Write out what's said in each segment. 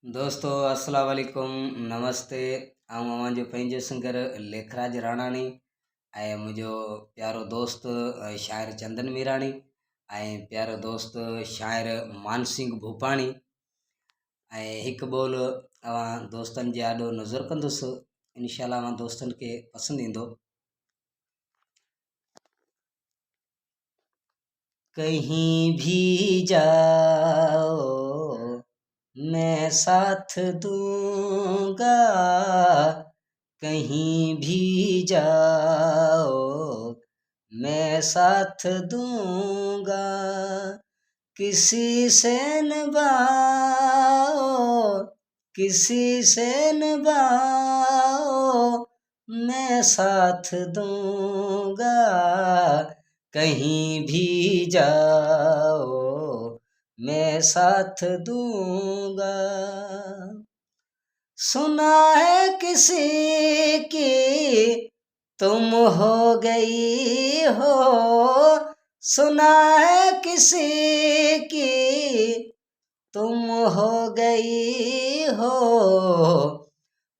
दोस्तों अस्सलाम वालेकुम नमस्ते। आऊं अवां जो पंहिंजो सिंगर लेखराज राणानी ऐं मुंहिंजो प्यारो दोस्त शाइर चंदन मीराणी ऐं प्यारो दोस्त शाइर मानसिंह भूपाणी ऐं हिकु ॿोल अवां दोस्तनि जे आॾो नज़र कंदुसि। इनशाला अवां दोस्तनि खे पसंदि ईंदो। कहीं भी जाओ मैं साथ दूंगा, कहीं भी जाओ मैं साथ दूंगा, किसी से निभाओ किसी से निभाओ मैं साथ दूंगा, कहीं भी जाओ मैं साथ दूंगा। सुना है किसी की तुम हो गई हो, सुना है किसी की तुम हो गई हो,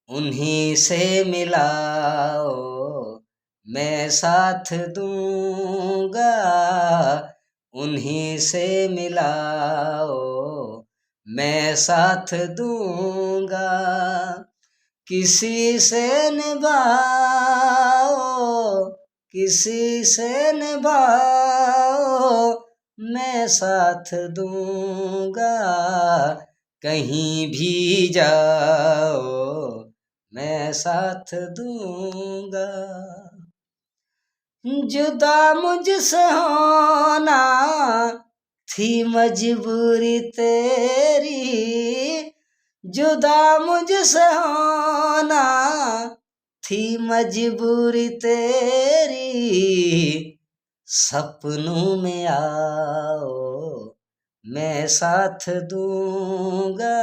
उन्हीं से मिलाओ मैं साथ दूंगा, उन्हीं से मिलाओ मैं साथ दूंगा, किसी से निभाओ किसी से निभाओ मैं साथ दूंगा, कहीं भी जाओ मैं साथ दूंगा। जुदा मुझसे होना थी मजबूरी तेरी, जुदा मुझसे होना थी मजबूरी तेरी, सपनों में आओ मैं साथ दूंगा,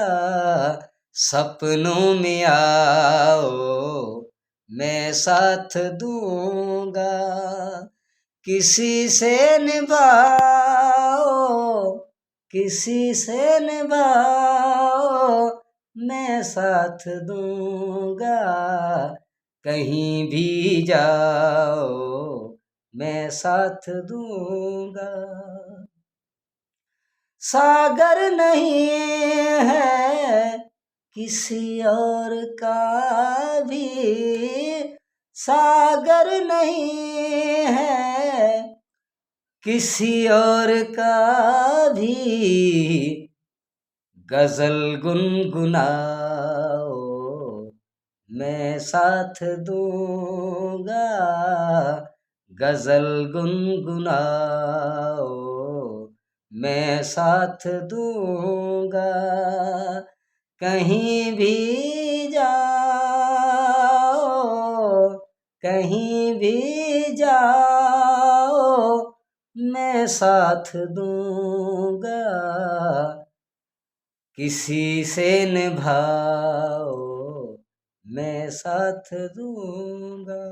सपनों में आओ मैं साथ दूंगा, किसी से निभाओ किसी से निभाओ मैं साथ दूंगा, कहीं भी जाओ मैं साथ दूंगा। सागर नहीं है किसी और का भी, सागर नहीं है किसी और का भी, गजल गुनगुनाओ मैं साथ दूंगा, गजल गुनगुनाओ मैं साथ दूंगा, कहीं भी जाओ कहीं भी जाओ मैं साथ दूंगा, किसी से निभाओ मैं साथ दूंगा।